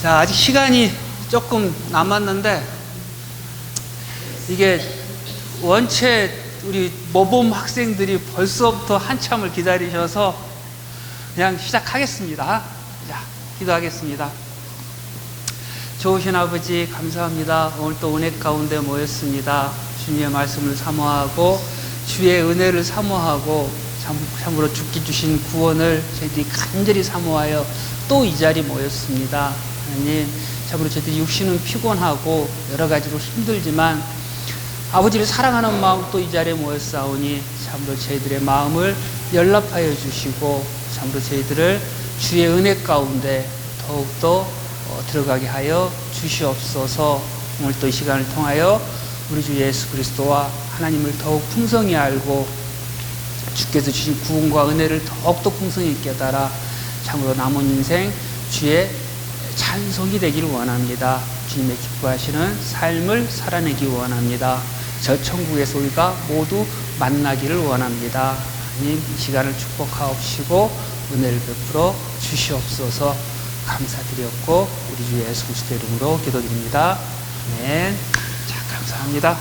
자, 아직 시간이 조금 남았는데, 이게 원체 우리 모범 학생들이 벌써부터 한참을 기다리셔서 그냥 시작하겠습니다. 자, 기도하겠습니다. 좋으신 아버지 감사합니다. 오늘 또 은혜 가운데 모였습니다. 주님의 말씀을 사모하고 주의 은혜를 사모하고 참으로 죽기 주신 구원을 저희들이 간절히 사모하여 또 이 자리에 모였습니다. 하나님, 참으로 저희들이 육신은 피곤하고 여러 가지로 힘들지만 아버지를 사랑하는 마음 또 이 자리에 모였사오니 참으로 저희들의 마음을 연락하여 주시고 참으로 저희들을 주의 은혜 가운데 더욱더 들어가게 하여 주시옵소서. 오늘 또 이 시간을 통하여 우리 주 예수 그리스도와 하나님을 더욱 풍성히 알고 주께서 주신 구원과 은혜를 더욱더 풍성히 깨달아 참으로 남은 인생 주의 찬송이 되기를 원합니다. 주님의 기뻐하시는 삶을 살아내기 원합니다. 저 천국에서 우리가 모두 만나기를 원합니다. 하나님, 이 시간을 축복하옵시고 은혜를 베풀어 주시옵소서. 감사드렸고 우리 주 예수 그리스도 이름으로 기도드립니다. 아멘. 자, 감사합니다.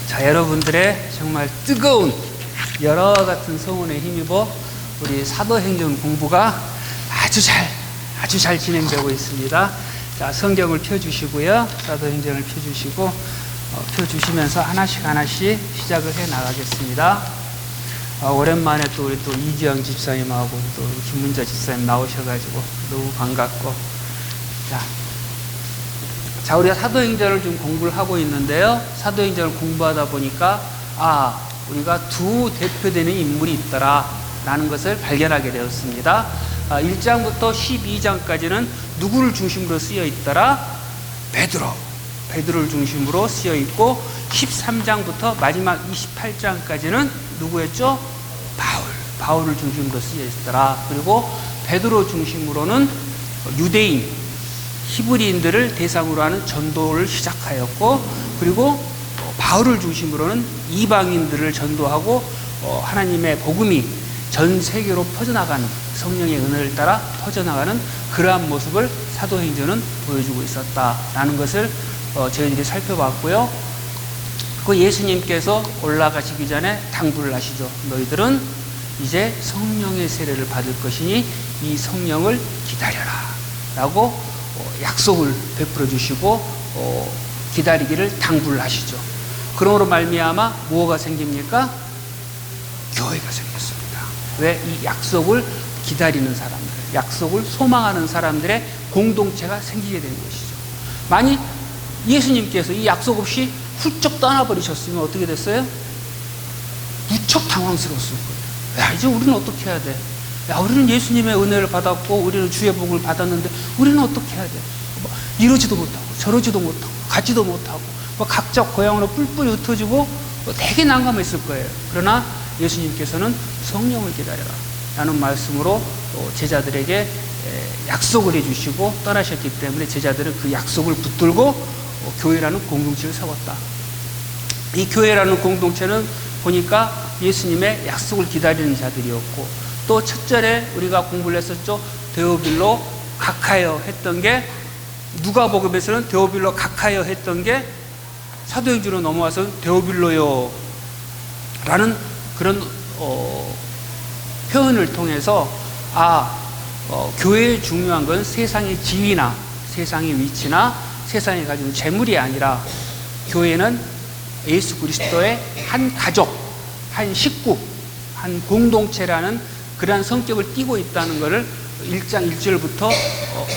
자, 여러분들의 정말 뜨거운 여러 같은 성원에 힘입어 우리 사도행전 공부가 아주 잘 진행되고 있습니다. 자, 성경을 펴주시고요. 사도행전을 펴주시고 펴주시면서 하나씩 시작을 해 나가겠습니다. 오랜만에 또 우리 또 이지영 집사님하고 또 김문자 집사님 나오셔가지고 너무 반갑고. 자, 우리가 사도행전을 좀 공부를 하고 있는데요. 사도행전을 공부하다 보니까 우리가 두 대표되는 인물이 있더라라는 것을 발견하게 되었습니다. 1장부터 12장까지는 누구를 중심으로 쓰여 있더라? 베드로를 중심으로 쓰여 있고 13장부터 마지막 28장까지는 누구였죠? 바울을 중심으로 쓰여 있더라. 그리고 베드로 중심으로는 유대인, 히브리인들을 대상으로 하는 전도를 시작하였고, 그리고 바울을 중심으로는 이방인들을 전도하고 하나님의 복음이 전 세계로 퍼져나가는, 성령의 은혜를 따라 퍼져나가는 그러한 모습을 사도행전은 보여주고 있었다라는 것을 저희들이 살펴봤고요. 그 예수님께서 올라가시기 전에 당부를 하시죠. 너희들은 이제 성령의 세례를 받을 것이니 이 성령을 기다려라 라고 약속을 베풀어 주시고 기다리기를 당부를 하시죠. 그러므로 말미암아 뭐가 생깁니까? 교회가 생겼습니다. 왜? 이 약속을 기다리는 사람들, 약속을 소망하는 사람들의 공동체가 생기게 된 것이죠. 만약 예수님께서 이 약속 없이 훌쩍 떠나버리셨으면 어떻게 됐어요? 무척 당황스러웠을 거예요. 야, 이제 우리는 어떻게 해야 돼? 야, 우리는 예수님의 은혜를 받았고 우리는 주의 복을 받았는데 우리는 어떻게 해야 돼? 이러지도 못하고 저러지도 못하고 가지도 못하고 각자 고향으로 뿔뿔이 흩어지고 되게 난감했을 거예요. 그러나 예수님께서는 성령을 기다려라 라는 말씀으로 제자들에게 약속을 해주시고 떠나셨기 때문에 제자들은 그 약속을 붙들고 교회라는 공동체를 세웠다. 이 교회라는 공동체는 보니까 예수님의 약속을 기다리는 자들이었고, 또 첫 절에 우리가 공부를 했었죠. 데오빌로 각하여 했던 게, 누가복음에서는 데오빌로 각하여 했던 게 사도행전으로 넘어와서 데오빌로요 라는 그런 표현을 통해서 교회의 중요한 건 세상의 지위나 세상의 위치나 세상에 가지고 재물이 아니라 교회는 예수 그리스도의 한 가족, 한 식구, 한 공동체라는 그러한 성격을 띠고 있다는 것을 1장 1절부터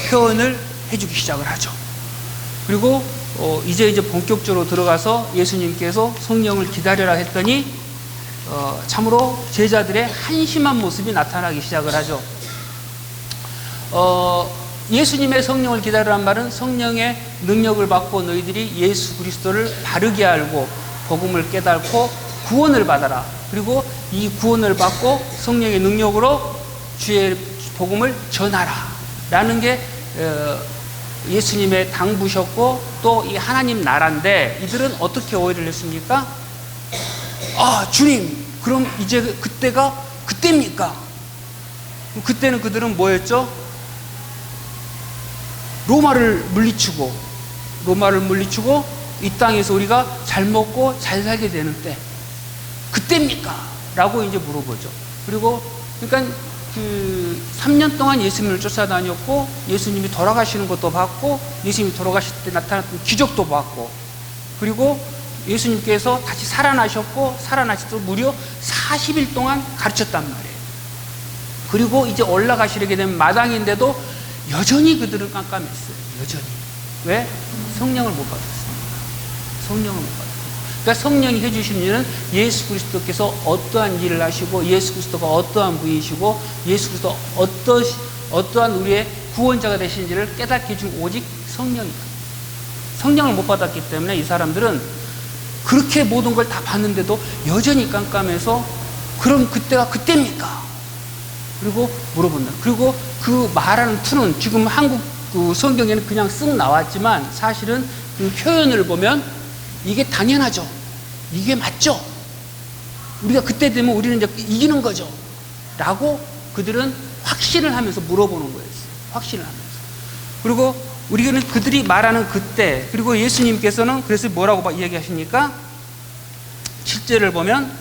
표현을 해주기 시작을 하죠. 그리고 이제 본격적으로 들어가서 예수님께서 성령을 기다려라 했더니 참으로 제자들의 한심한 모습이 나타나기 시작을 하죠. 예수님의 성령을 기다리란 말은 성령의 능력을 받고 너희들이 예수 그리스도를 바르게 알고 복음을 깨닫고 구원을 받아라. 그리고 이 구원을 받고 성령의 능력으로 주의 복음을 전하라 라는 게 예수님의 당부셨고 또 이 하나님 나라인데, 이들은 어떻게 오해를 했습니까? 주님, 그럼 이제 그때가 그때입니까? 그때는 그들은 뭐였죠? 로마를 물리치고 이 땅에서 우리가 잘 먹고 잘 살게 되는 때, 그때입니까? 라고 이제 물어보죠. 그리고 그러니까 그 3년 동안 예수님을 쫓아다녔고, 예수님이 돌아가시는 것도 봤고, 예수님이 돌아가실 때 나타났던 기적도 봤고, 그리고 예수님께서 다시 살아나셨고, 살아나실 때 무려 40일 동안 가르쳤단 말이에요. 그리고 이제 올라가시게 되면 마당인데도 여전히 그들은 깜깜했어요. 여전히. 왜? 성령을 못 받았어요. 성령을 못 받았어요. 그러니까 성령이 해주신 일은 예수 그리스도께서 어떠한 일을 하시고, 예수 그리스도가 어떠한 분이시고, 예수 그리스도 어떠한 우리의 구원자가 되신지를 깨닫게 해준 오직 성령이다. 성령을 못 받았기 때문에 이 사람들은 그렇게 모든 걸 다 봤는데도 여전히 깜깜해서, 그럼 그때가 그때입니까? 그리고 물어본다. 그리고 그 말하는 투는 지금 한국 그 성경에는 그냥 쓱 나왔지만, 사실은 그 표현을 보면 이게 당연하죠. 이게 맞죠. 우리가 그때 되면 우리는 이제 이기는 거죠. 라고 그들은 확신을 하면서 물어보는 거였어요. 확신을 하면서. 그리고 우리는 그들이 말하는 그때, 그리고 예수님께서는 그래서 뭐라고 이야기하십니까? 7절을 보면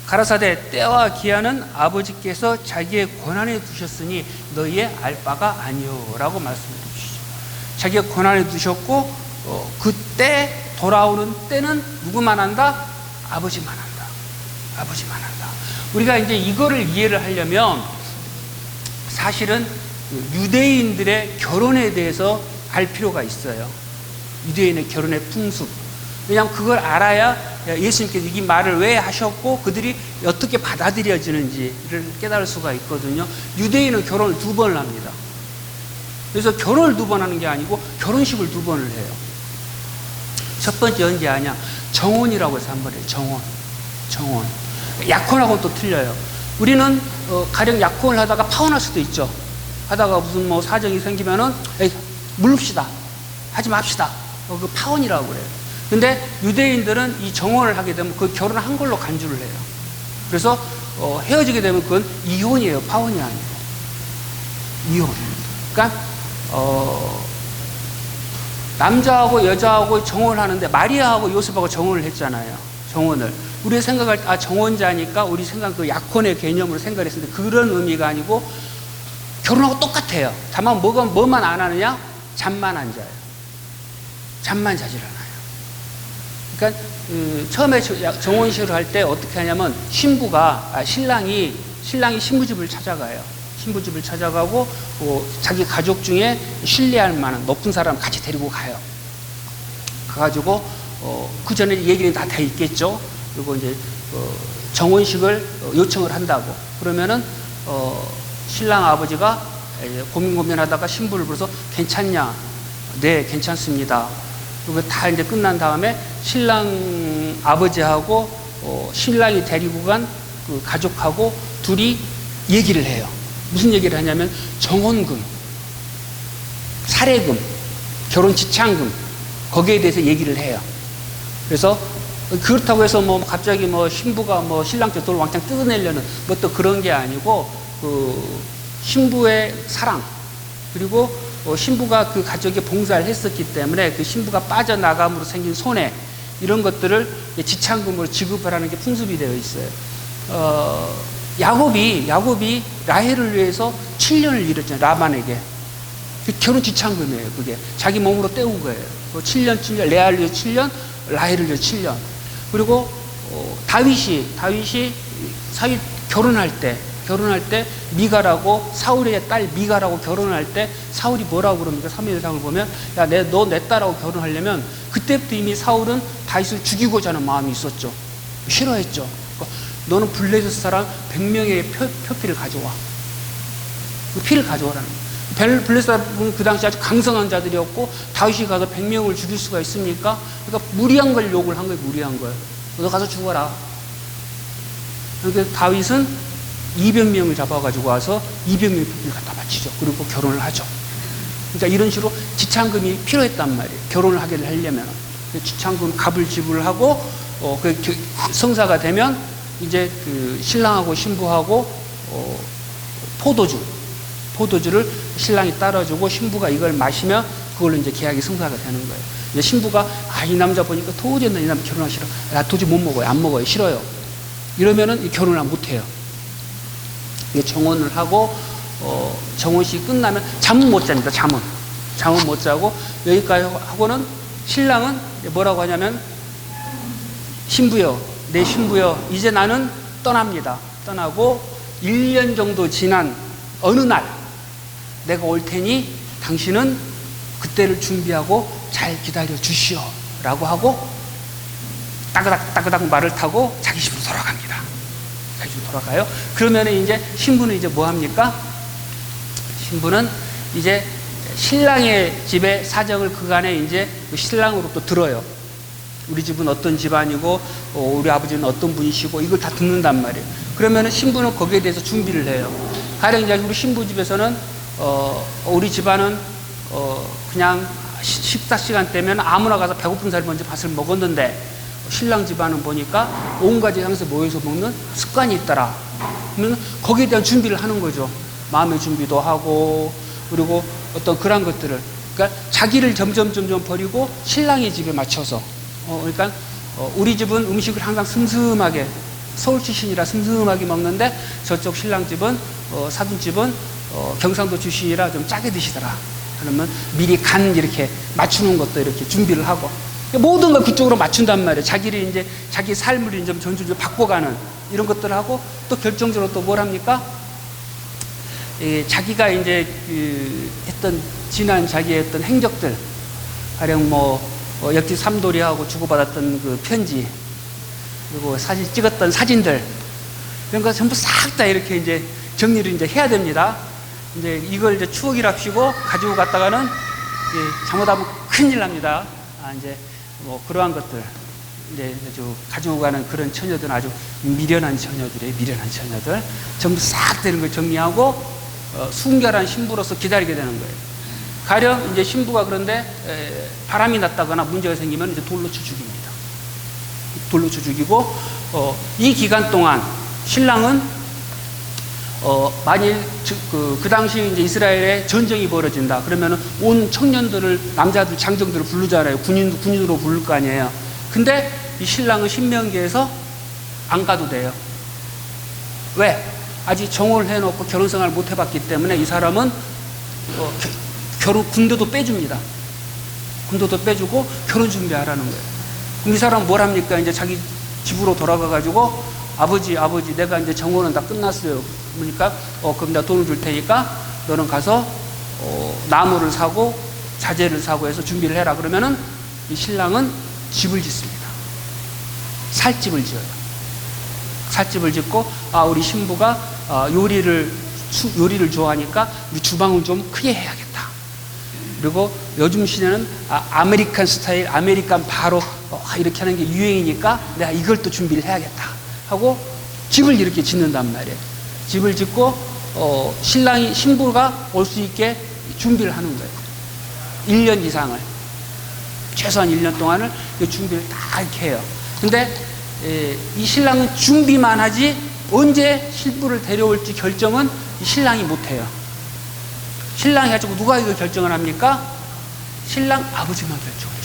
가라사대 때와 기한은 아버지께서 자기의 권한에 두셨으니 너희의 알 바가 아니요 라고 말씀해 주시죠. 자기의 권한에 두셨고, 그때 돌아오는 때는 누구만 한다? 아버지만 한다. 아버지만 한다. 우리가 이제 이거를 이해를 하려면 사실은 유대인들의 결혼에 대해서 알 필요가 있어요. 유대인의 결혼의 풍습. 왜냐하면 그걸 알아야 예수님께서 이 말을 왜 하셨고 그들이 어떻게 받아들여지는지를 깨달을 수가 있거든요. 유대인은 결혼을 2번을 합니다. 그래서 결혼을 2번 하는 게 아니고 결혼식을 2번을 해요. 첫 번째 언제 하냐? 정혼이라고 해서 한 번 해요. 정혼. 약혼하고는 또 틀려요. 우리는 가령 약혼을 하다가 파혼할 수도 있죠. 하다가 무슨 뭐 사정이 생기면은 물읍시다. 하지 맙시다. 그 파혼이라고 그래요. 근데 유대인들은 이 정혼을 하게 되면 그 결혼한 걸로 간주를 해요. 그래서 헤어지게 되면 그건 이혼이에요. 파혼이 아니고. 이혼. 그러니까 남자하고 여자하고 정혼을 하는데 마리아하고 요셉하고 정혼을 했잖아요. 정혼을. 우리 생각할 때 정혼자니까 우리 생각 그 약혼의 개념으로 생각했는데 그런 의미가 아니고 결혼하고 똑같아요. 다만 뭐만 안 하느냐? 잠만 안 자요. 잠만 자질 않아요. 그러니까 처음에 정혼식을 할 때 어떻게 하냐면 신랑이 신부집을 찾아가요. 신부집을 찾아가고 자기 가족 중에 신뢰할 만한 높은 사람 같이 데리고 가요. 가가지고 그 전에 얘기는 다 돼 있겠죠. 그리고 이제 정혼식을 요청을 한다고. 그러면은 신랑 아버지가 고민하다가 신부를 불러서 괜찮냐? 네, 괜찮습니다. 그리고 다 이제 끝난 다음에 신랑 아버지하고 신랑이 데리고 간 그 가족하고 둘이 얘기를 해요. 무슨 얘기를 하냐면 정혼금, 사례금, 결혼 지참금 거기에 대해서 얘기를 해요. 그래서 그렇다고 해서 뭐 갑자기 뭐 신부가 뭐 신랑 쪽 돌을 왕창 뜯어내려는 뭐 또 그런 게 아니고 그 신부의 사랑 그리고 신부가 그 가족에 봉사를 했었기 때문에 그 신부가 빠져나감으로 생긴 손해 이런 것들을 지참금으로 지급을 하는 게 풍습이 되어 있어요. 야곱이 라헬을 위해서 7년을 일했잖아요. 라반에게. 결혼 지참금이에요. 그게 자기 몸으로 때운 거예요. 7년 레아를 위해 7년, 라헬을 위해 7년. 그리고 다윗이 결혼할 때 미가라고 사울의 딸 미가라고 결혼할 때 사울이 뭐라고 그럽니까? 사무엘상을 보면 야, 너 내 딸하고 결혼하려면 그때부터 이미 사울은 다윗을 죽이고자 하는 마음이 있었죠. 싫어했죠. 그러니까 너는 블레셋 사람 100명의 표피를 가져와. 그 피를 가져오라는 거예요. 블레셋 사람은 그 당시 아주 강성한 자들이었고 다윗이 가서 100명을 죽일 수가 있습니까? 그러니까 무리한 걸 욕을 한 거예요. 무리한 걸. 너 가서 죽어라. 그러니까 다윗은 200명을 잡아가지고 와서 200명의 표피를 갖다 바치죠. 그리고 결혼을 하죠. 그러니까 이런 식으로 지참금이 필요했단 말이에요. 결혼을 하게 하려면. 지참금 값을 지불하고 성사가 되면 이제 그 신랑하고 신부하고 포도주를 신랑이 따라주고 신부가 이걸 마시면 그걸로 이제 계약이 성사가 되는 거예요. 이제 신부가 이 남자 보니까 도저히 이 남자 결혼하기 싫어. 나 도저히 못 먹어요. 안 먹어요. 싫어요. 이러면은 이 결혼을 못 해요. 이게 정혼을 하고 정혼식이 끝나면 잠은 못 잡니다. 잠은 못 자고 여기까지 하고는 신랑은 뭐라고 하냐면 신부여, 내 신부여, 이제 나는 떠납니다. 떠나고 1년 정도 지난 어느 날 내가 올 테니 당신은 그때를 준비하고 잘 기다려 주시오 라고 하고 따그닥 말을 타고 자기 집으로 돌아갑니다. 자기 집으로 돌아가요. 그러면 이제 신부는 이제 뭐 합니까? 신부는 이제 신랑의 집의 사정을 그간에 이제 신랑으로 또 들어요. 우리 집은 어떤 집안이고 우리 아버지는 어떤 분이시고 이걸 다 듣는단 말이에요. 그러면 신부는 거기에 대해서 준비를 해요. 가령 이제 우리 신부 집에서는 우리 집안은 그냥 식사 시간 때면 아무나 가서 배고픈 사람이 먼저 밥을 먹었는데 신랑 집안은 보니까 온 가족이 항상 모여서 먹는 습관이 있더라. 그러면 거기에 대한 준비를 하는 거죠. 마음의 준비도 하고 그리고 어떤 그런 것들을 그러니까 자기를 점점 버리고 신랑의 집에 맞춰서 그러니까 우리 집은 음식을 항상 슴슴하게 서울 출신이라 슴슴하게 먹는데 저쪽 신랑 집은 사돈 집은 경상도 출신이라 좀 짜게 드시더라. 그러면 미리 간 이렇게 맞추는 것도 이렇게 준비를 하고 모든 걸 그쪽으로 맞춘단 말이에요. 자기를 이제 자기 삶을 이제 전술적으로 바꿔가는 이런 것들을 하고 또 결정적으로 또 뭘 합니까? 자기가 이제 했던 지난 자기의 어떤 행적들, 가령 옆집 삼돌이하고 주고받았던 그 편지, 그리고 사진 찍었던 사진들 이런 거 전부 싹 다 이렇게 이제 정리를 이제 해야 됩니다. 이제 이걸 이제 추억이랍시고 가지고 갔다가는 잘못하면 큰일 납니다. 이제 그러한 것들 이제 아주 가지고 가는 그런 처녀들은 아주 미련한 처녀들이에요. 미련한 처녀들 전부 싹 되는 걸 정리하고 순결한 신부로서 기다리게 되는 거예요. 가령 이제 신부가 그런데 바람이 났다거나 문제가 생기면 이제 돌로 쳐 죽입니다. 돌로 쳐 죽이고 이 기간 동안 신랑은 만일 그 당시 이제 이스라엘에 전쟁이 벌어진다 그러면은 온 청년들을 남자들 장정들을 부르잖아요. 군인으로 부를 거 아니에요. 근데 이 신랑은 신명기에서 안 가도 돼요. 왜? 아직 정혼을 해놓고 결혼 생활을 못 해봤기 때문에 이 사람은 군대도 빼줍니다. 군대도 빼주고 결혼 준비하라는 거예요. 그럼 이 사람은 뭘 합니까? 이제 자기 집으로 돌아가가지고 아버지 내가 이제 정혼은 다 끝났어요. 그러니까 그럼 내가 돈을 줄 테니까 너는 가서 나무를 사고 자재를 사고 해서 준비를 해라. 그러면은 이 신랑은 집을 짓습니다. 살집을 지어요. 살집을 짓고 우리 신부가 요리를 좋아하니까 우리 주방을 좀 크게 해야겠다. 그리고 요즘 시대는 아메리칸 스타일, 아메리칸 바로 이렇게 하는 게 유행이니까 내가 이걸 또 준비를 해야겠다 하고 집을 이렇게 짓는단 말이에요. 집을 짓고 신부가 올 수 있게 준비를 하는 거예요. 1년 이상을 최소한 1년 동안을 준비를 다 이렇게 해요. 근데 이 신랑은 준비만 하지 언제 신부를 데려올지 결정은 이 신랑이 못해요. 신랑이 가지고 누가 이걸 결정을 합니까? 신랑 아버지만 결정해요.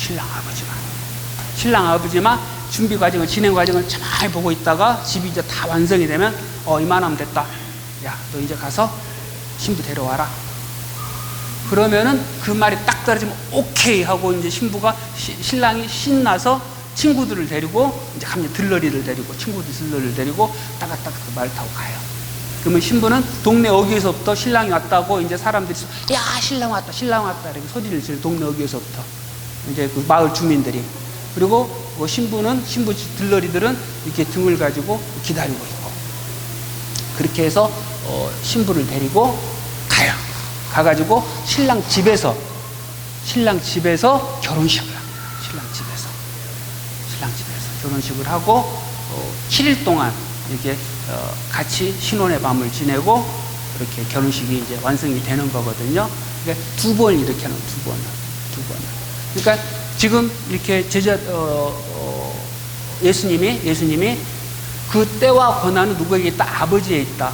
신랑 아버지만 준비 과정을 진행 과정을 잘 보고 있다가 집이 이제 다 완성이 되면 이만하면 됐다. 야, 너 이제 가서 신부 데려와라. 그러면은 그 말이 딱 떨어지면 오케이 하고 이제 신랑이 신나서 친구들을 데리고 이제 갑니다. 들러리를 데리고 친구들 데리고 따각따각 말 타고 가요. 그러면 신부는 동네 어귀에서부터 신랑이 왔다고 이제 사람들이 야 신랑 왔다 이렇게 소리를 지르 동네 어귀에서부터 이제 그 마을 주민들이 그리고 신부 들러리들은 이렇게 등을 가지고 기다리고 있고 그렇게 해서 신부를 데리고 가요. 가가지고 신랑 집에서 결혼식을 합니다. 신랑 집에서 결혼식을 하고 7일 동안 이렇게 같이 신혼의 밤을 지내고 이렇게 결혼식이 이제 완성이 되는 거거든요. 그러니까 두 번 이렇게 하는 두 번. 그러니까 지금 이렇게 예수님이 그 때와 권한은 누구에게 있다? 아버지에 있다.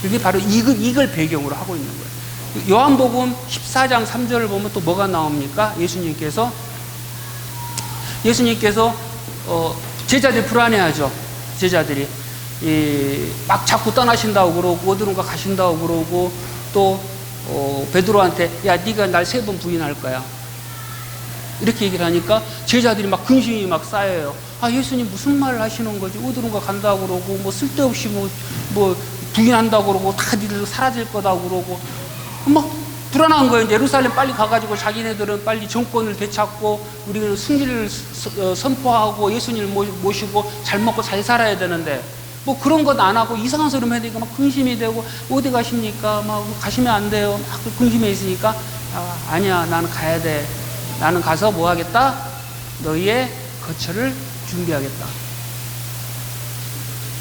이게 바로 이걸 배경으로 하고 있는 거예요. 요한복음 14장 3절을 보면 또 뭐가 나옵니까? 예수님께서 제자들이 불안해하죠. 제자들이 막 자꾸 떠나신다고 그러고 어디론가 가신다고 그러고 또 베드로한테 야 네가 날 3번 부인할 거야 이렇게 얘기를 하니까 제자들이 막 근심이 막 쌓여요. 아 예수님 무슨 말을 하시는 거지? 어디론가 간다고 그러고 뭐 쓸데없이 뭐 부인한다고 그러고 다 니들 사라질 거다고 그러고 막 불안한 거예요. 예루살렘 빨리 가가지고 자기네들은 빨리 정권을 되찾고 우리는 승리를 선포하고 예수님을 모시고 잘 먹고 잘 살아야 되는데 뭐 그런 것 안 하고 이상한 소리만 해야 되니까 막 근심이 되고 어디 가십니까? 막 가시면 안 돼요. 막 근심해 있으니까 아니야 나는 가야 돼. 나는 가서 뭐 하겠다? 너희의 거처를 준비하겠다.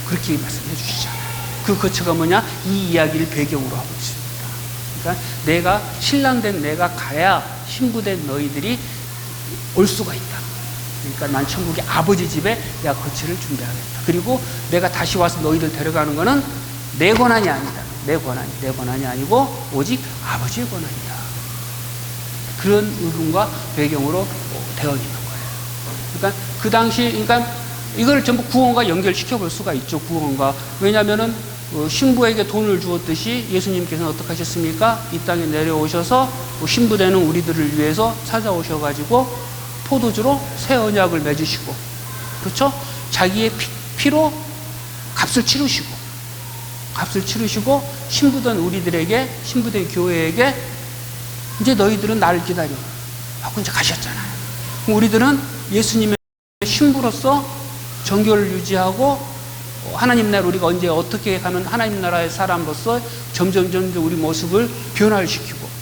그렇게 말씀해 주시잖아요. 그 거처가 뭐냐? 이 이야기를 배경으로 하고 있습니다. 그러니까 내가 신랑된 내가 가야 신부된 너희들이 올 수가 있다. 그러니까 난 천국의 아버지 집에 내가 거처를 준비하겠다. 그리고 내가 다시 와서 너희들 데려가는 거는 내 권한이 아니다. 내 권한이 아니고 오직 아버지의 권한이다. 그런 의문과 배경으로 되어 있는 거예요. 그러니까 그 당시, 그러니까 이걸 전부 구원과 연결시켜 볼 수가 있죠. 구원과. 왜냐하면은 신부에게 돈을 주었듯이 예수님께서는 어떻게 하셨습니까? 이 땅에 내려오셔서 신부되는 우리들을 위해서 찾아오셔가지고 포도주로 새 언약을 맺으시고, 그렇죠? 자기의 피로 값을 치르시고 신부된 우리들에게, 신부된 교회에게 이제 너희들은 나를 기다려 하고 이제 가셨잖아요. 그럼 우리들은 예수님의 신부로서 정교를 유지하고 하나님 나라 우리가 언제 어떻게 가면 하나님 나라의 사람으로서 점점 우리 모습을 변화시키고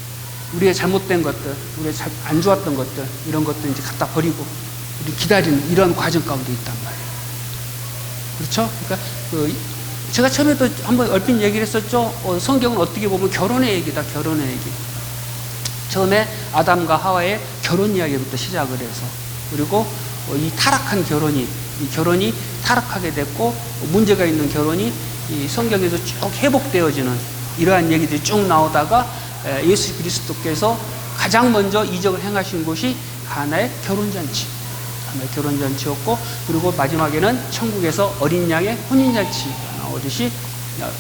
우리의 잘못된 것들, 우리의 안 좋았던 것들 이런 것들 이제 갖다 버리고 우리 기다리는 이런 과정 가운데 있단 말이에요. 그렇죠? 그러니까 제가 처음에도 한번 얼핏 얘기를 했었죠. 성경은 어떻게 보면 결혼의 얘기다. 결혼의 얘기. 처음에 아담과 하와의 결혼 이야기부터 시작을 해서 그리고 이 타락한 결혼이 타락하게 됐고 문제가 있는 결혼이 이 성경에서 쭉 회복되어지는 이러한 얘기들이 쭉 나오다가 예수 그리스도께서 가장 먼저 이적을 행하신 곳이 가나의 결혼잔치였고 그리고 마지막에는 천국에서 어린 양의 혼인잔치가 나오듯이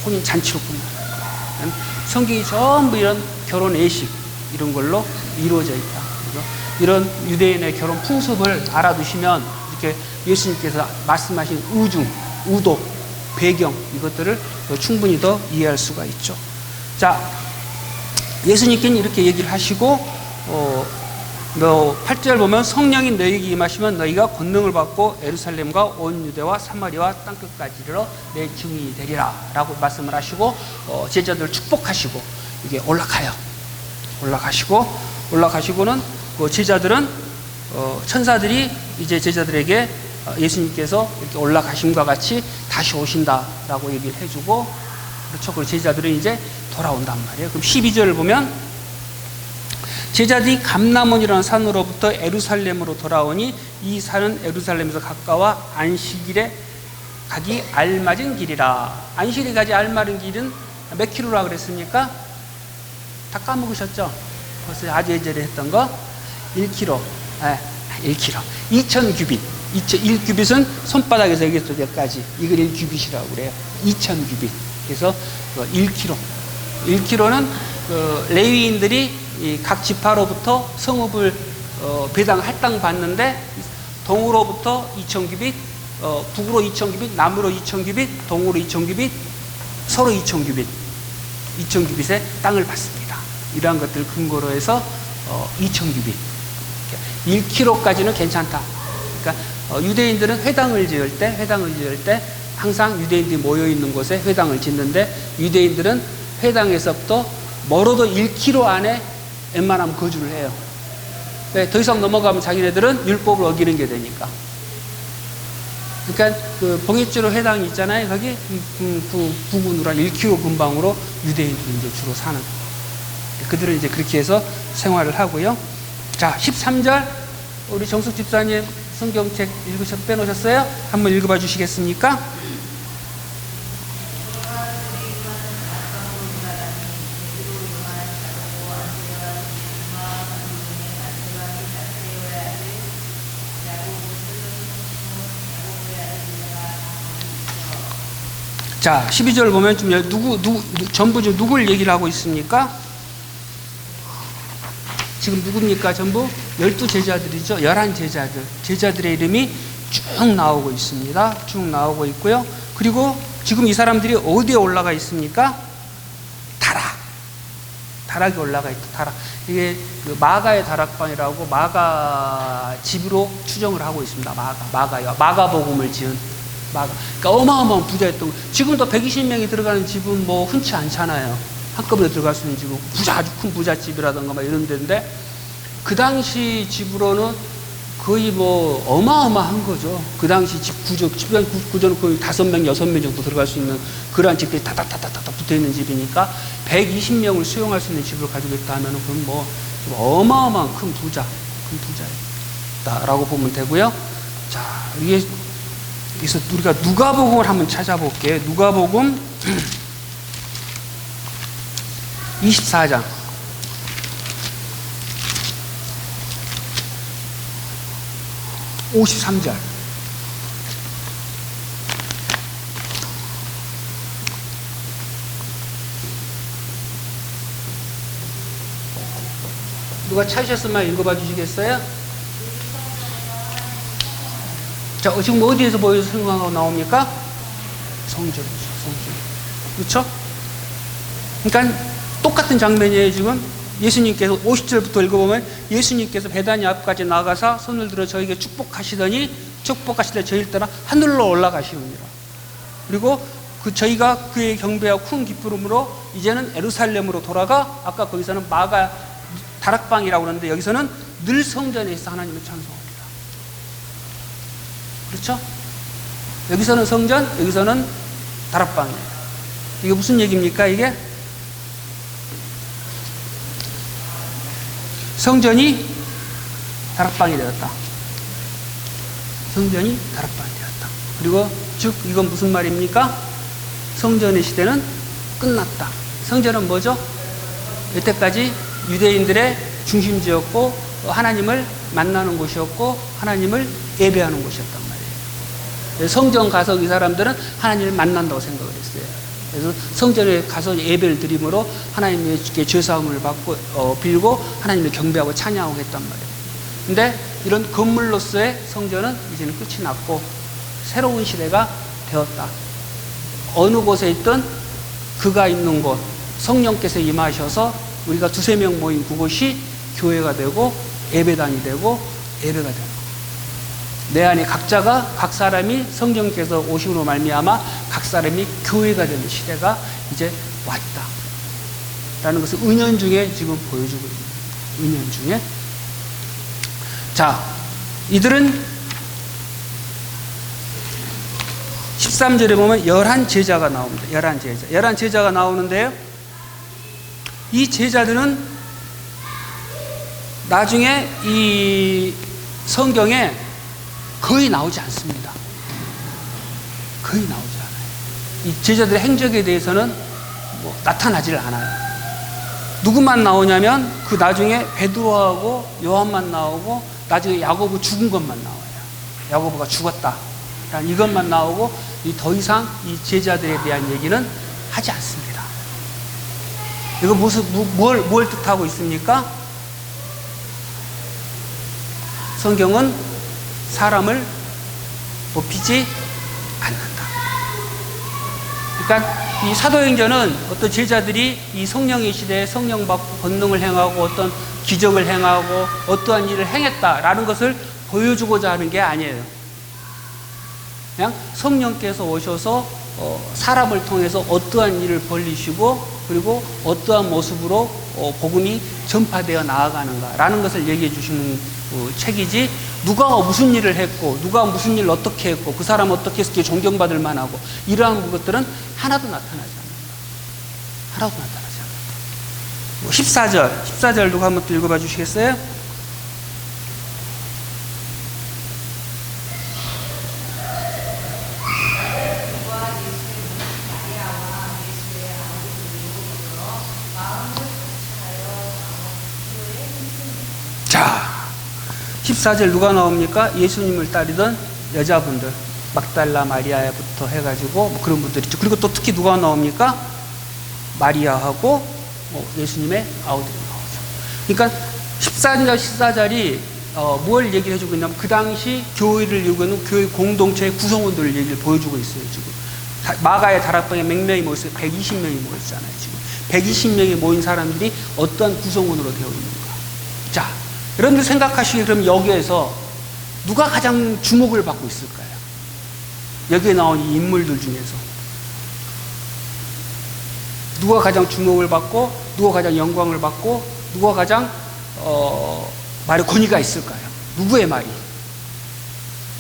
혼인잔치로 끝나요. 성경이 전부 이런 결혼 예식 이런 걸로 이루어져 있다. 이런 유대인의 결혼 풍습을 알아두시면 이렇게 예수님께서 말씀하신 의도, 배경 이것들을 충분히 더 이해할 수가 있죠. 자, 예수님께는 이렇게 얘기를 하시고 8절 보면 성령이 너희에게 임하시면 너희가 권능을 받고 예루살렘과 온 유대와 사마리아와 땅끝까지 이르러 내 증인이 되리라 라고 말씀을 하시고 제자들을 축복하시고 이게 올라가시고는 제자들은 천사들이 이제 제자들에게 예수님께서 이렇게 올라가심과 같이 다시 오신다라고 얘기를 해주고 그렇죠. 그리고 제자들은 이제 돌아온단 말이에요. 그럼 12절을 보면 제자들이 감람원이라는 산으로부터 예루살렘으로 돌아오니 이 산은 예루살렘에서 가까워 안식일에 가기 알맞은 길이라. 안식일에 가기 알맞은 길은 몇 킬로라 그랬습니까? 다 까먹으셨죠? 벌써 아주 예전에 했던 거 1km 2000규빗 1규빗은 손바닥에서 여기까지 이걸 1규빗이라고 그래요. 2000규빗 그래서 1km는 레위인들이 각 지파로부터 성읍을 배당 할당 받는데 동으로부터 2000규빗 북으로 2000규빗 남으로 2000규빗 동으로 2000규빗 서로 2000규빗의 땅을 받습니다. 이러한 것들을 근거로 해서 2000규빗 1km까지는 괜찮다. 그러니까 유대인들은 회당을 지을 때 항상 유대인들이 모여 있는 곳에 회당을 짓는데 유대인들은 회당에서부터 멀어도 1km 안에 웬만하면 거주를 해요. 더 이상 넘어가면 자기네들은 율법을 어기는 게 되니까. 그러니까 그 봉해주로 회당이 있잖아요. 거기 부근으로 한 1km 근방으로 유대인들이 이제 주로 사는. 그들은 이제 그렇게 해서 생활을 하고요. 자, 13절 우리 정숙 집사님 성경책 빼놓으셨어요? 한번 읽어봐 주시겠습니까? 자, 12절 보면 좀 전부 좀 누굴 얘기를 하고 있습니까? 지금 누굽니까? 전부 12제자들이죠. 11제자들. 제자들의 이름이 쭉 나오고 있습니다. 쭉 나오고 있고요. 그리고 지금 이 사람들이 어디에 올라가 있습니까? 다락에 올라가 있다. 다락. 이게 그 마가의 다락방이라고 마가 집으로 추정을 하고 있습니다. 마가요. 마가복음을 지은 마가. 그러니까 어마어마한 부자였던 거. 지금도 120명이 들어가는 집은 뭐 흔치 않잖아요. 한꺼번에 들어갈 수 있는 집은 아주 큰 부잣집이라든가 막 이런 데인데 그 당시 집으로는 거의 뭐 어마어마한 거죠. 그 당시 집 주변 구조는 거의 5명, 6명 정도 들어갈 수 있는 그러한 집들이 다다다다다 붙어 있는 집이니까 120명을 수용할 수 있는 집을 가지고 있다 하면 그건 뭐 어마어마한 큰 부자다라고 보면 되고요. 자, 여기서 우리가 누가복음을 한번 찾아볼게요. 누가복음 24장. (53절) 누가 찾으셨으면 읽어봐 주시겠어요? 자, 지금 어디에서 보여서 성경하고 나옵니까? 성전. 그렇죠? 그러니까 똑같은 장면이에요. 지금 예수님께서 50절부터 읽어보면 예수님께서 베다니 앞까지 나가서 손을 들어 저에게 축복하시더니 저희 따라 하늘로 올라가시옵니다. 그리고 저희가 그의 경배하고 큰 기쁨으로 이제는 예루살렘으로 돌아가 아까 거기서는 마가 다락방이라고 그러는데 여기서는 늘 성전에 있어 하나님을 찬송합니다. 그렇죠? 여기서는 성전, 여기서는 다락방이에요. 이게 무슨 얘기입니까? 이게 성전이 다락방이 되었다. 성전이 다락방이 되었다. 그리고 즉 이건 무슨 말입니까? 성전의 시대는 끝났다. 성전은 뭐죠? 여태까지 유대인들의 중심지였고 하나님을 만나는 곳이었고 하나님을 예배하는 곳이었단 말이에요. 성전 가서 이 사람들은 하나님을 만난다고 생각을 했어요. 그래서 성전에 가서 예배를 드림으로 하나님께 죄사함을 받고 빌고 하나님을 경배하고 찬양하고 했단 말이에요. 근데 이런 건물로서의 성전은 이제는 끝이 났고 새로운 시대가 되었다. 어느 곳에 있든 그가 있는 곳 성령께서 임하셔서 우리가 2-3명 모인 그곳이 교회가 되고 예배당이 되고 예배가 되고 내 안에 각 사람이 성령께서 오심으로 말미암아 각 사람이 교회가 되는 시대가 이제 왔다 라는 것을 은연중에 지금 보여주고 있는 은연중에. 자, 이들은 13절에 보면 11제자가 나옵니다. 11제자가 나오는데요, 이 제자들은 나중에 이 성경에 거의 나오지 않습니다. 거의 나오지 않아요. 이 제자들의 행적에 대해서는 뭐 나타나지를 않아요. 누구만 나오냐면 그 나중에 베드로하고 요한만 나오고 나중에 야고보 죽은 것만 나와요. 야고보가 죽었다 라는 이것만 나오고 더 이상 이 제자들에 대한 얘기는 하지 않습니다. 이거 뭘 뜻하고 있습니까? 성경은 사람을 뽑히지 않는다. 그러니까 이 사도행전은 어떤 제자들이 이 성령의 시대에 성령 받고 권능을 행하고 어떤 기적을 행하고 어떠한 일을 행했다라는 것을 보여주고자 하는 게 아니에요. 그냥 성령께서 오셔서 사람을 통해서 어떠한 일을 벌리시고 그리고 어떠한 모습으로 복음이 전파되어 나아가는가라는 것을 얘기해 주시는 책이지, 누가 무슨 일을 했고 누가 무슨 일을 어떻게 했고 그 사람 어떻게 했을 존경받을 만하고 이러한 것들은 하나도 나타나지 않는다. 하나도 나타나지 않는다. 14절 누가 한번 또 읽어봐 주시겠어요? 자, 14절 누가 나옵니까? 예수님을 따르던 여자분들. 막달라 마리아부터 해가지고 뭐 그런 분들 있죠. 그리고 또 특히 누가 나옵니까? 마리아하고 예수님의 아우들이 나오죠. 그러니까 14절 14절이 뭘 얘기를 해주고 있냐면 그 당시 교회를 이루는 교회 공동체의 구성원들을 얘기를 보여주고 있어요. 지금 마가의 다락방에 몇 명이 모였어요? 120명이 모였잖아요. 지금 120명이 모인 사람들이 어떠한 구성원으로 되어 있는가. 자, 여러분들 생각하시기에 그럼 여기에서 누가 가장 주목을 받고 있을까요? 여기에 나온 이 인물들 중에서 누가 가장 주목을 받고 누가 가장 영광을 받고 누가 가장 말의 권위가 있을까요? 누구의 말이?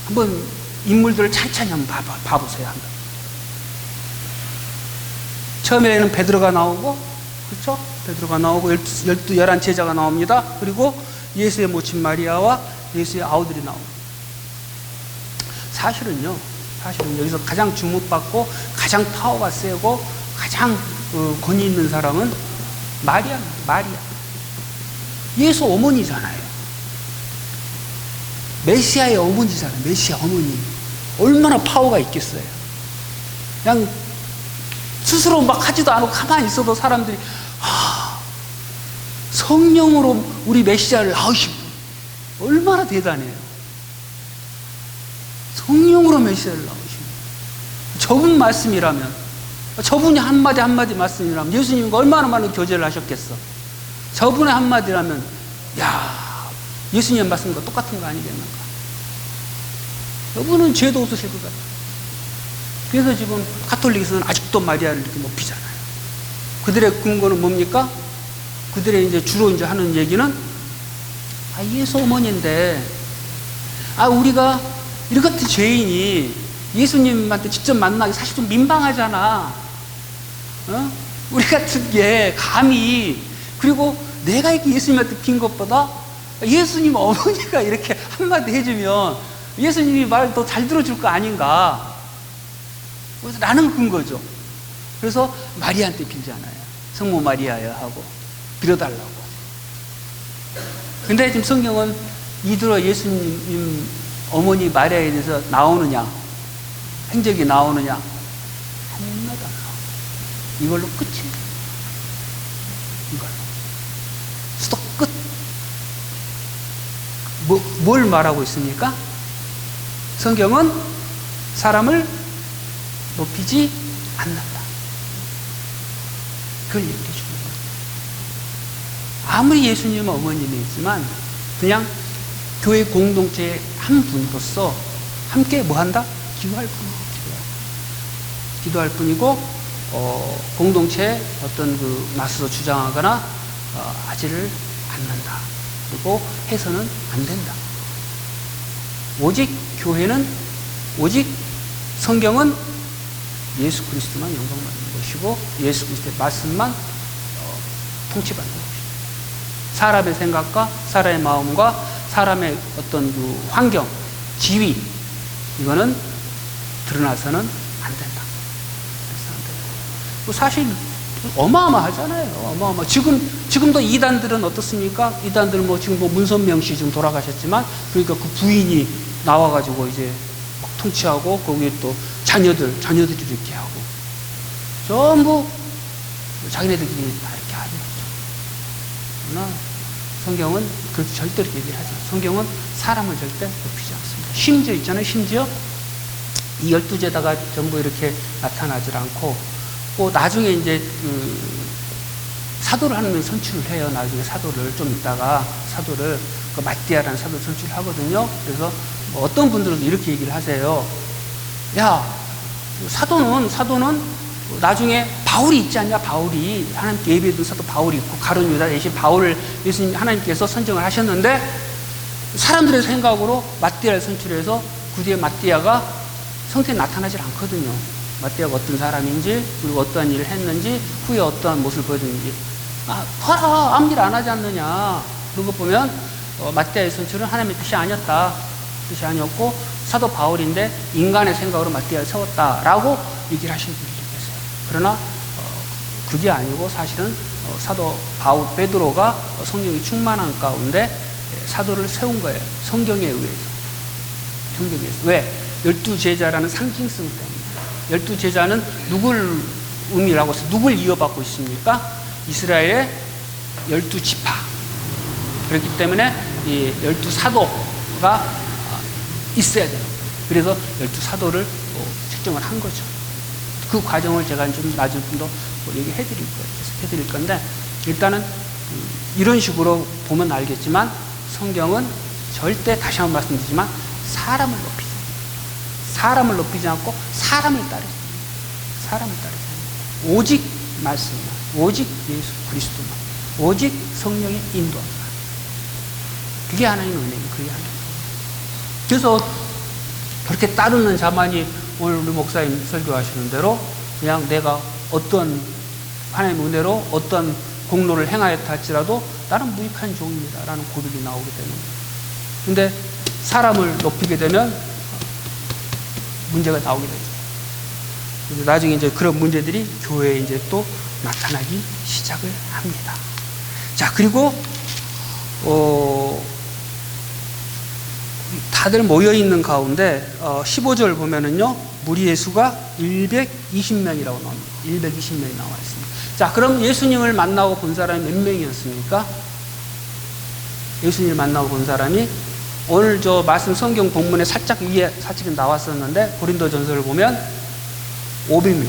한번 인물들을 찬찬히 한번 봐보세요. 한번. 처음에는 베드로가 나오고, 그렇죠? 베드로가 나오고 11 제자가 나옵니다. 그리고 예수의 모친 마리아와 예수의 아우들이 나옵니다. 사실은 여기서 가장 주목받고 가장 파워가 세고 가장 권위 있는 사람은 마리아. 예수 어머니잖아요. 메시아의 어머니잖아요. 메시아 어머니. 얼마나 파워가 있겠어요. 그냥 스스로 막 하지도 않고 가만히 있어도 사람들이 성령으로 우리 메시아를 낳으신 분 얼마나 대단해요. 성령으로 메시아를 낳으신 분. 저분 말씀이라면, 저분이 한마디 한마디 말씀이라면 예수님과 얼마나 많은 교제를 하셨겠어. 저분의 한마디라면 예수님 말씀과 똑같은 거 아니겠는가. 여분은 죄도 없으실 것 같아요. 그래서 지금 가톨릭에서는 아직도 마리아를 이렇게 높이잖아요. 그들의 근거는 뭡니까? 그들의 이제 주로 이제 하는 얘기는 예수 어머니인데 우리가 이렇게 같은 죄인이 예수님한테 직접 만나기 사실 좀 민망하잖아. 우리 같은 게 감히, 그리고 내가 이렇게 예수님한테 빈 것보다 예수님 어머니가 이렇게 한마디 해주면 예수님이 말 더 잘 들어줄 거 아닌가. 그래서 나는 근거죠. 그래서 마리아한테 빌잖아요. 성모 마리아여 하고 빌어달라고. 근데 지금 성경은 이들어 예수님 어머니 마리아에 대해서 나오느냐, 행적이 나오느냐, 하나도 안 나와. 이걸로 끝이에요. 이걸로. 수도 끝. 뭘 말하고 있습니까? 성경은 사람을 높이지 않는다. 그걸 얘기해 주는 거예요. 아무리 예수님 어머님이지만 그냥 교회 공동체의 한 분으로서 함께 뭐 한다? 기도할 뿐이에요. 기도할 뿐이고 공동체에 어떤 맞서 주장하거나 하지를 않는다. 그리고 해서는 안 된다. 오직 교회는, 오직 성경은 예수 그리스도만 영광받는 것이고 예수 그리스도의 말씀만 통치받는 것이다. 사람의 생각과 사람의 마음과 사람의 어떤 환경, 지위, 이거는 드러나서는 안 된다. 사실 어마어마하잖아요. 지금도 이단들은 어떻습니까? 이단들은 지금 문선명 씨 지금 돌아가셨지만, 그러니까 그 부인이 나와가지고 이제 막 통치하고, 거기에 또 자녀들이 이렇게 하고, 전부 자기네들끼리 다 이렇게 하는 거죠. 그러나 성경은 그렇게 절대로 얘기를 하지 않아요. 성경은 사람을 절대 높이지 않습니다. 심지어 있잖아요. 심지어 이 12제다가 전부 이렇게 나타나질 않고, 나중에 이제 사도를 하는 선출을 해요. 나중에 사도를 좀 있다가 사도를 마띠아라는 사도를 선출을 하거든요. 그래서 어떤 분들은 이렇게 얘기를 하세요. 사도는 나중에 바울이 있지 않냐? 바울이 하나님께 예배했던 사도 바울이 있고 가룟 유다 대신 바울을 예수님 하나님께서 선정을 하셨는데, 사람들의 생각으로 마띠아를 선출해서 그 뒤에 마띠아가 성태에 나타나질 않거든요. 마띠아가 어떤 사람인지, 그리고 어떠한 일을 했는지, 후에 어떠한 모습을 보여주는지 봐라, 아무 일 안 하지 않느냐. 그런 거 보면 마띠아의 선출은 하나님의 뜻이 아니었다. 뜻이 아니었고 사도 바울인데 인간의 생각으로 마띠아를 세웠다라고 얘기를 하시는 분들이 계세요. 그러나 그게 아니고 사실은 사도 바울 베드로가 성령이 충만한 가운데 사도를 세운 거예요. 성경에 의해서. 왜? 열두 제자라는 상징성 때문에. 열두 제자는 누굴 의미라고 해서 누굴 이어받고 있습니까? 이스라엘의 열두 지파. 그렇기 때문에 이 열두 사도가 있어야 돼요. 그래서 열두 사도를 책정을 한 거죠. 그 과정을 제가 좀 나중에 좀 더 얘기해 드릴 거예요. 계속 해드릴 건데, 일단은 이런 식으로 보면 알겠지만 성경은 절대, 다시 한번 말씀드리지만, 사람을 높이지 않아요. 사람을 높이지 않고 사람을 따르죠. 사람을 따르죠. 오직 말씀만, 오직 예수 그리스도만, 오직 성령의 인도함만. 그게 하나님의 은혜예요. 그게 하나님. 그래서 그렇게 따르는 자만이 오늘 우리 목사님 설교하시는 대로 그냥 내가 어떤 하나님의 은혜로 어떤 공로를 행하였다 할지라도 나는 무익한 종입니다 라는 고백이 나오게 되는 거예요. 근데 사람을 높이게 되면 문제가 나오게 되죠. 나중에 이제 그런 문제들이 교회에 이제 또 나타나기 시작을 합니다. 자, 그리고 다들 모여있는 가운데 15절 보면은요, 무리의 수가 120명이라고 나옵니다. 120명이 나와 있습니다. 자, 그럼 예수님을 만나고 본 사람이 몇 명이었습니까? 예수님을 만나고 본 사람이 오늘 저 말씀 성경 본문에 살짝 위에 살짝 나왔었는데, 고린도전서를 보면 500명.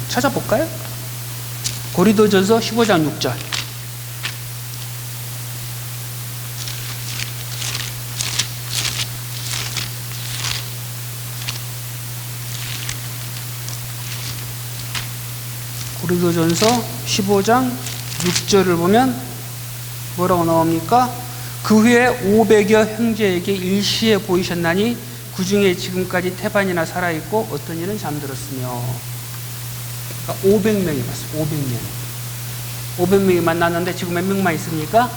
찾아볼까요? 고린도전서 15장 6절. 고린도전서 15장 6절을 보면 뭐라고 나옵니까? 그 후에 500여 형제에게 일시에 보이셨나니 그 중에 지금까지 태반이나 살아있고 어떤 이는 잠들었으며. 그러니까 500명이 봤어요. 500명이 만났는데 지금 몇 명만 있습니까?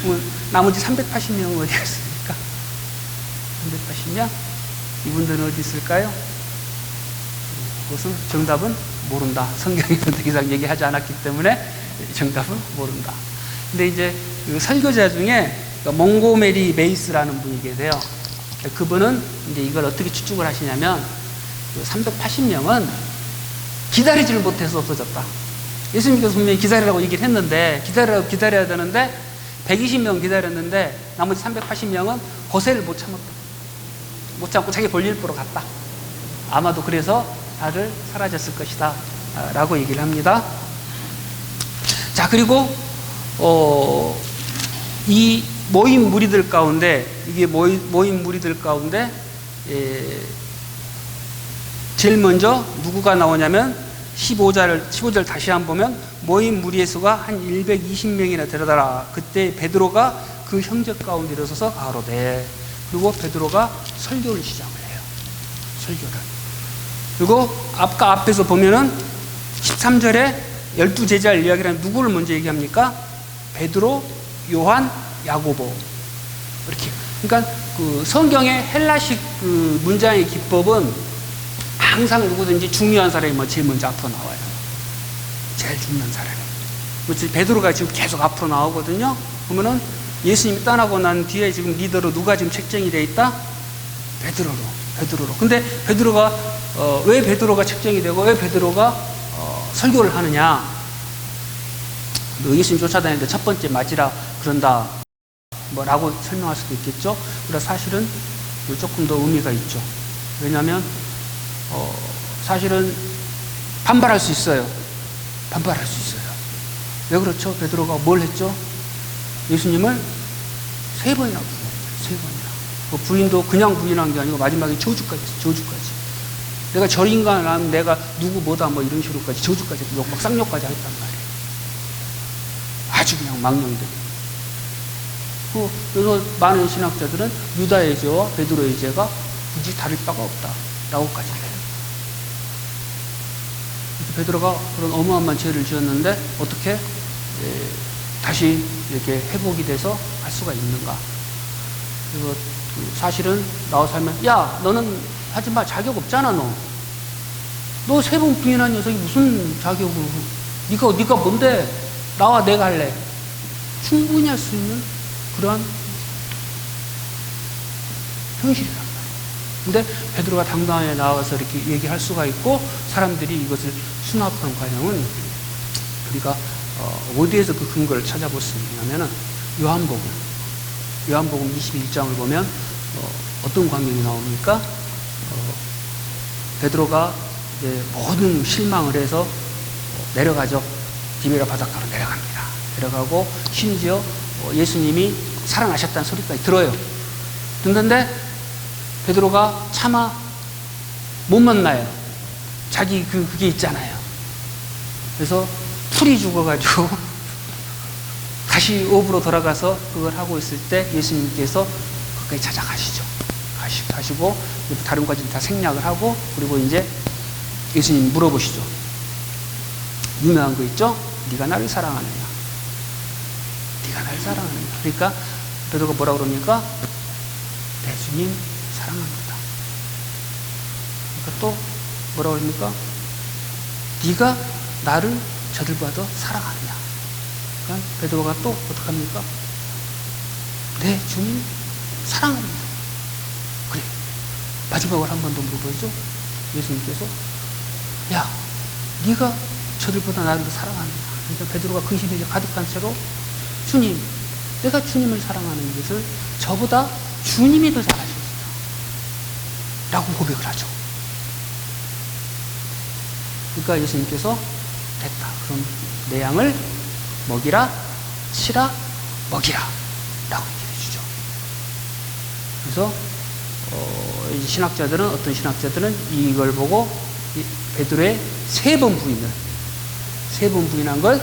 120명. 나머지 380명은 어디 있습니까? 380명? 이분들은 어디 있을까요? 그것은 정답은 모른다. 성경에는 더 이상 얘기하지 않았기 때문에 정답은 모른다. 근데 이제 그 설교자 중에 몽고메리 메이스라는 분이 계세요. 그분은 이제 이걸 어떻게 추측을 하시냐면, 380명은 기다리지를 못해서 없어졌다. 예수님께서 분명히 기다리라고 얘기를 했는데, 기다려야 되는데 120명 기다렸는데 나머지 380명은 고세를 못 참았다. 못 참고 자기 볼일 보러 갔다. 아마도 그래서 다들 사라졌을 것이다 라고 얘기를 합니다. 자, 그리고 이 모인 무리들 가운데, 이게 모인 무리들 가운데 제일 먼저 누구가 나오냐면 15절 다시 한번 보면 모인 무리의 수가 한 120명이나 되더라. 그때 베드로가 그 형제 가운데 일어서서 가로되. 그리고 베드로가 설교를 시작을 해요. 설교를. 그리고 아까 앞에서 보면은 13절에 12제자를 이야기하는 누구를 먼저 얘기합니까? 베드로, 요한, 야고보. 이렇게. 그러니까 그 성경의 헬라식 그 문장의 기법은 항상 누구든지 중요한 사람이 제일 먼저 앞으로 나와요. 제일 중요한 사람이. 베드로가 지금 계속 앞으로 나오거든요. 그러면은 예수님이 떠나고 난 뒤에 지금 리더로 누가 지금 책정이 되어 있다? 베드로로. 근데 베드로가 왜 베드로가 책정이 되고 왜 베드로가 설교를 하느냐? 예수님 쫓아다니는데 첫 번째 맞으라 그런다. 뭐라고 설명할 수도 있겠죠. 그러나 사실은 조금 더 의미가 있죠. 왜냐하면 사실은 반발할 수 있어요. 왜 그렇죠? 베드로가 뭘 했죠? 예수님을 3번이나 부인했어요. 3번이나. 그 부인도 그냥 부인한 게 아니고 마지막에 저주까지 했어요. 내가 저 인간을 하면 내가 누구 뭐다 뭐 이런 식으로까지 저주까지 욕박 쌍욕까지 했단 말이에요. 아주 그냥 망령되게. 그래서 많은 신학자들은 유다의 죄와 베드로의 죄가 굳이 다를 바가 없다 라고까지 해요. 베드로가 그런 어마어마한 죄를 지었는데 어떻게 다시 이렇게 회복이 돼서 할 수가 있는가? 그래서 사실은 나와서 하면, 야, 너는 하지 마. 자격 없잖아, 너 3번 부인한 녀석이 무슨 자격으로? 네가 뭔데? 나와, 내가 할래. 충분히 할 수 있는 그러한 현실이란 말이에요. 근데 베드로가 당당하게 나와서 이렇게 얘기할 수가 있고 사람들이 이것을 수납한 과정은 우리가 어디에서 그 근거를 찾아볼 수 있냐면은 요한복음 21장을 보면 어떤 광경이 나옵니까? 베드로가 이제 모든 실망을 해서 내려가죠. 디베라 바닷가로 내려갑니다. 내려가고 심지어 예수님이 살아나셨다는 소리까지 들어요. 듣는데 베드로가 차마 못 만나요. 자기 그게 있잖아요. 그래서 풀이 죽어가지고 다시 읍으로 돌아가서 그걸 하고 있을 때 예수님께서 거기까지 찾아가시죠. 가시고 다른 것까지 다 생략을 하고 그리고 이제 예수님 물어보시죠. 유명한 거 있죠? 네가 나를 사랑하느냐? 네가 나를 사랑하느냐? 그러니까 베드로가 뭐라 그럽니까? 네, 주님 사랑합니다. 그러니까 또 뭐라 그럽니까? 네가 나를 저들보다 더 사랑하느냐? 그러니까 베드로가 또 어떡합니까? 네, 주님 사랑합니다. 그래. 마지막으로 한 번 더 물어보죠. 예수님께서 야, 네가 저들보다 나를 더 사랑하느냐? 그러니까 베드로가 근심이 가득한 채로 주님, 내가 주님을 사랑하는 것을 저보다 주님이 더 잘하셨어요. 라고 고백을 하죠. 그러니까 예수님께서 됐다. 그럼 내 양을 먹이라, 치라, 먹이라. 라고 얘기해 주죠. 그래서 신학자들은 어떤 신학자들은 이걸 보고 베드로의 세 번 부인한 걸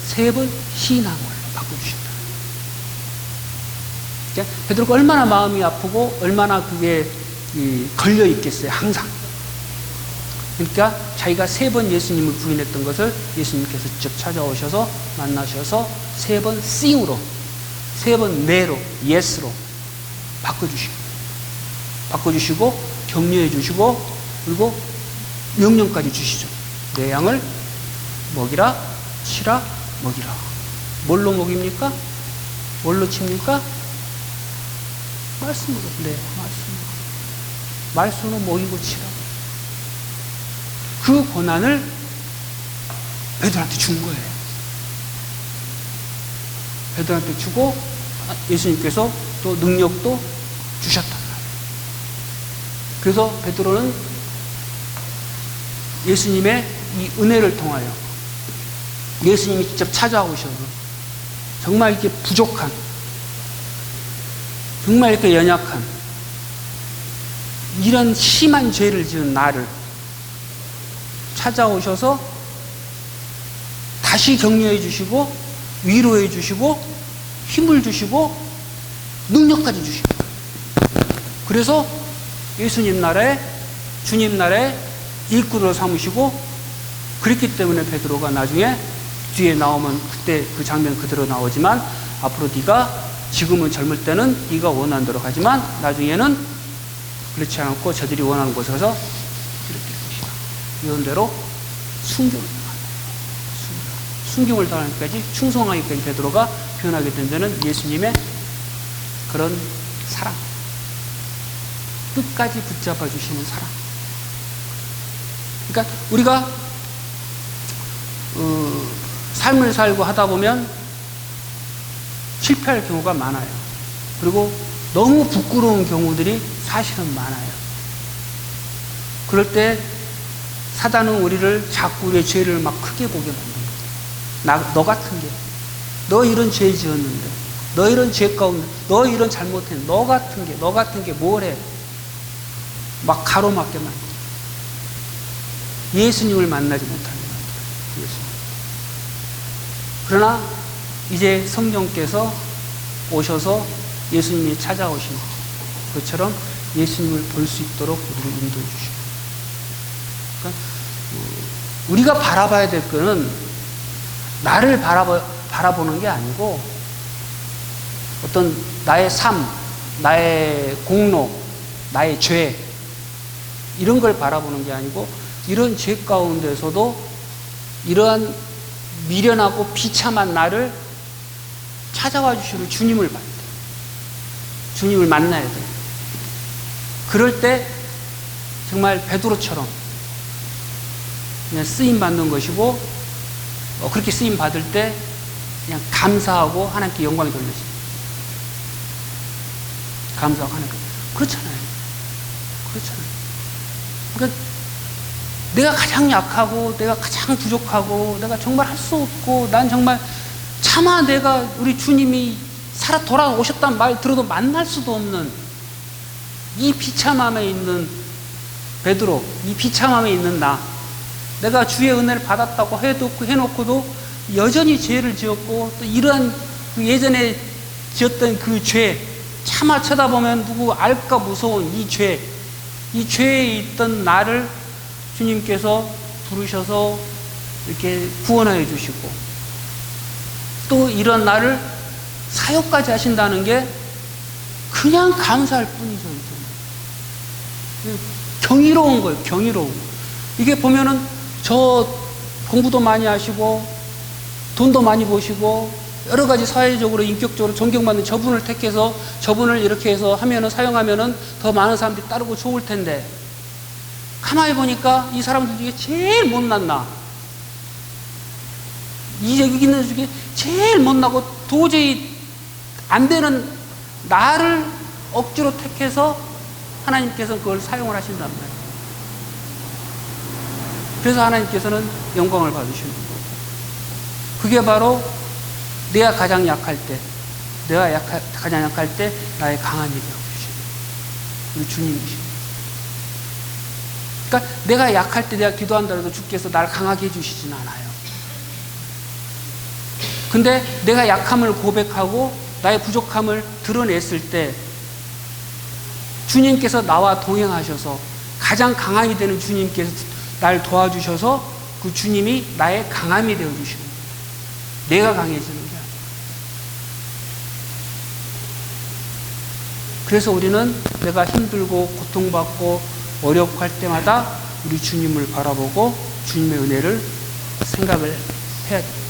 세 번 시인한 걸로 바꿔주신다. 그러니까 베드로가 얼마나 마음이 아프고 얼마나 그게 걸려 있겠어요. 항상. 그러니까 자기가 세 번 예수님을 부인했던 것을 예수님께서 직접 찾아오셔서 만나셔서 세 번 싱으로, 세 번 네로, 예스로 바꿔주시고 격려해 주시고 그리고 명령까지 주시죠. 내 양을 먹이라, 치라, 먹이라. 뭘로 먹입니까? 뭘로 칩니까? 말씀으로. 네, 말씀으로 먹이고 치라. 그 권한을 베드로한테 준 거예요. 베드로한테 주고 예수님께서 또 능력도 주셨단 말이에요. 그래서 베드로는 예수님의 이 은혜를 통하여 예수님이 직접 찾아오셔서 정말 이렇게 부족한, 정말 이렇게 연약한 이런 심한 죄를 지은 나를 찾아오셔서 다시 격려해 주시고 위로해 주시고 힘을 주시고 능력까지 주시고 그래서 예수님 나라에 주님 나라에 일꾼으로 삼으시고 그렇기 때문에 베드로가 나중에 뒤에 나오면 그때 그 장면 그대로 나오지만 앞으로 네가 지금은 젊을 때는 네가 원하는 대로 가지만 나중에는 그렇지 않고 저들이 원하는 곳에 가서 이렇게 될 것이다. 이런 대로 순교를 당한다. 순교를 당하기까지 충성하기까지 베드로가 표현하게 된 데는 예수님의 그런 사랑, 끝까지 붙잡아 주시는 사랑. 그러니까 우리가 삶을 살고 하다 보면 실패할 경우가 많아요. 그리고 너무 부끄러운 경우들이 사실은 많아요. 그럴 때 사단은 우리를 자꾸 우리의 죄를 막 크게 보게 만듭니다. 너 같은 게, 너 이런 죄 지었는데, 너 이런 죄 가운데, 너 이런 잘못했는데, 너 같은 게 뭘 해? 막 가로막게 만듭니다. 예수님을 만나지 못하게 만듭니다. 예수님. 그러나 이제 성령께서 오셔서 예수님이 찾아오신 것처럼 예수님을 볼 수 있도록 우리를 인도해 주시고, 그러니까 우리가 바라봐야 될 것은 나를 바라보는 게 아니고 어떤 나의 삶, 나의 공로, 나의 죄 이런 걸 바라보는 게 아니고 이런 죄 가운데서도 이러한 미련하고 비참한 나를 찾아와 주시는 주님을 봐야 돼. 주님을 만나야 돼. 그럴 때 정말 베드로처럼 그냥 쓰임 받는 것이고, 그렇게 쓰임 받을 때 그냥 감사하고 하나님께 영광이 돌려집니다. 감사하고 하나님께. 그렇잖아요. 그러니까 내가 가장 약하고 내가 가장 부족하고 내가 정말 할 수 없고 난 정말 차마 내가 우리 주님이 살아 돌아오셨다는 말 들어도 만날 수도 없는 이 비참함에 있는 베드로, 이 비참함에 있는 나, 내가 주의 은혜를 받았다고 해놓고도 여전히 죄를 지었고 또 이러한 예전에 지었던 그 죄, 차마 쳐다보면 누구 알까 무서운 이 죄에 있던 나를 주님께서 부르셔서 이렇게 구원하여 주시고 또 이런 나를 사역까지 하신다는 게 그냥 감사할 뿐이죠. 경이로운 거예요. 경이로운. 이게 보면은 저 공부도 많이 하시고 돈도 많이 버시고 여러 가지 사회적으로 인격적으로 존경받는 저분을 택해서 저분을 이렇게 해서 하면은 사용하면은 더 많은 사람들이 따르고 좋을 텐데 가만히 보니까 이 사람들 중에 제일 못난 나, 이 여기 있는 중에 제일 못나고 도저히 안 되는 나를 억지로 택해서 하나님께서 그걸 사용을 하신단 말이에요. 그래서 하나님께서는 영광을 받으시는 거예요. 그게 바로 내가 가장 약할 때, 가장 약할 때 나의 강함이 되어주시는 우리 주님이십니다. 그러니까 내가 약할 때 내가 기도한다 해도 주께서 날 강하게 해주시진 않아요. 근데 내가 약함을 고백하고 나의 부족함을 드러냈을 때 주님께서 나와 동행하셔서 가장 강함이 되는 주님께서 날 도와주셔서 그 주님이 나의 강함이 되어주시는 거예요. 내가 강해지는 게 아니에요. 그래서 우리는 내가 힘들고 고통받고 어렵고 할 때마다 우리 주님을 바라보고 주님의 은혜를 생각을 해야 돼요.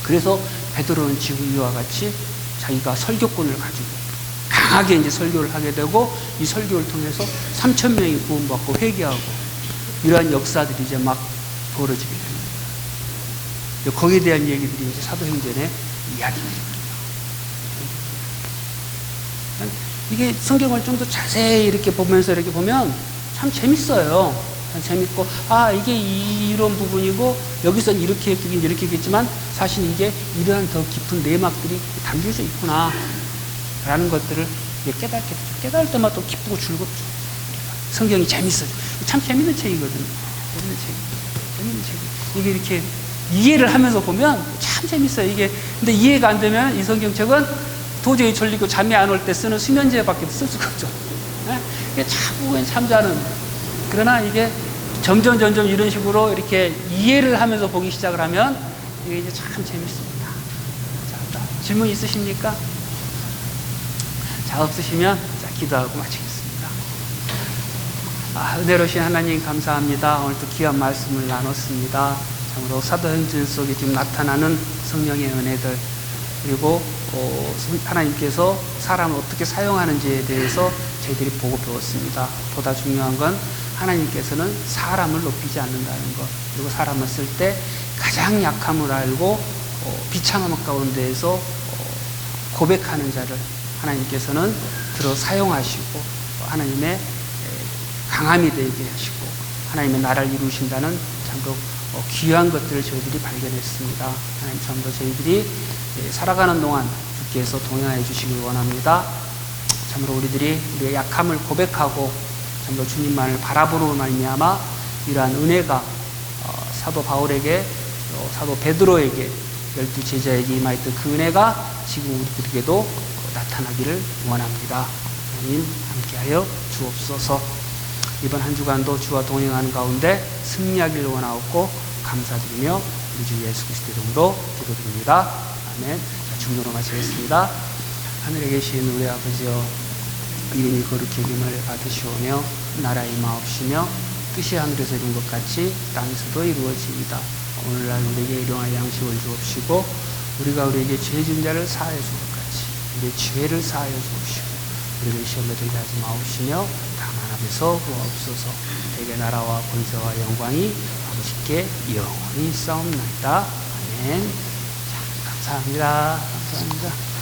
그래서 베드로는 지금 이와 같이 자기가 설교권을 가지고 강하게 이제 설교를 하게 되고 이 설교를 통해서 3,000명이 구원받고 회개하고 이러한 역사들이 이제 막 벌어지게 됩니다. 거기에 대한 얘기들이 이제 사도행전의 이야기입니다. 이게 성경을 좀 더 자세히 이렇게 보면서 이렇게 보면 참 재밌어요. 참 재밌고, 이게 이런 부분이고, 여기서는 이렇게 했긴 이렇게 했겠지만, 사실 이게 이러한 더 깊은 내막들이 담겨져 있구나. 라는 것들을 깨닫게 되죠. 깨달을 때마다 또 기쁘고 즐겁죠. 성경이 재밌어요. 참 재밌는 책이거든요. 재밌는 책. 이게 이렇게 이해를 하면서 보면 참 재밌어요. 이게, 근데 이해가 안 되면 이 성경책은 도저히 졸리고 잠이 안 올 때 쓰는 수면제밖에 쓸 수가 없죠. 이게 참 참자는. 그러나 이게 점점 이런 식으로 이렇게 이해를 하면서 보기 시작을 하면 이게 이제 참 재밌습니다. 자, 질문 있으십니까? 자, 없으시면 자, 기도하고 마치겠습니다. 은혜로우신 하나님 감사합니다. 오늘도 귀한 말씀을 나눴습니다. 참으로 사도행전 속에 지금 나타나는 성령의 은혜들, 그리고 하나님께서 사람을 어떻게 사용하는지에 대해서 저희들이 보고 배웠습니다. 보다 중요한 건 하나님께서는 사람을 높이지 않는다는 것, 그리고 사람을 쓸 때 가장 약함을 알고 비참함 가운데에서 고백하는 자를 하나님께서는 들어 사용하시고 하나님의 강함이 되게 하시고 하나님의 나라를 이루신다는 참으로 귀한 것들을 저희들이 발견했습니다. 하나님 참으로 저희들이 살아가는 동안 주께서 동행하여 주시길 원합니다. 참으로 우리의 약함을 고백하고 참으로 주님만을 바라보는 말미암아 이러한 은혜가 사도 바울에게 사도 베드로에게 12 제자에게 임하였던 그 은혜가 지금 우리들에게도 나타나기를 원합니다. 하나님 함께하여 주옵소서. 이번 한 주간도 주와 동행하는 가운데 승리하기를 원하옵고 감사드리며 우리 주 예수 그리스도 이름으로 기도드립니다. 아멘. 중도로 마치겠습니다. 하늘에 계신 우리 아버지여, 이름이 거룩히 여김을 받으시오며 나라의 임하옵시며 뜻이 하늘에서 이룬 것 같이 땅에서도 이루어집니다. 오늘날 우리에게 일용할 양식을 주옵시고 우리가 우리에게 죄 진 자를 사하여 준 것 같이 우리의 죄를 사하여 주옵시고 우리를 시험에 들게 하지 마옵시며 다만 앞에서 구하옵소서. 대개 나라와 권세와 영광이 아버지께 영원히 있사옵나이다. 아멘. 자, 감사합니다. 감사합니다.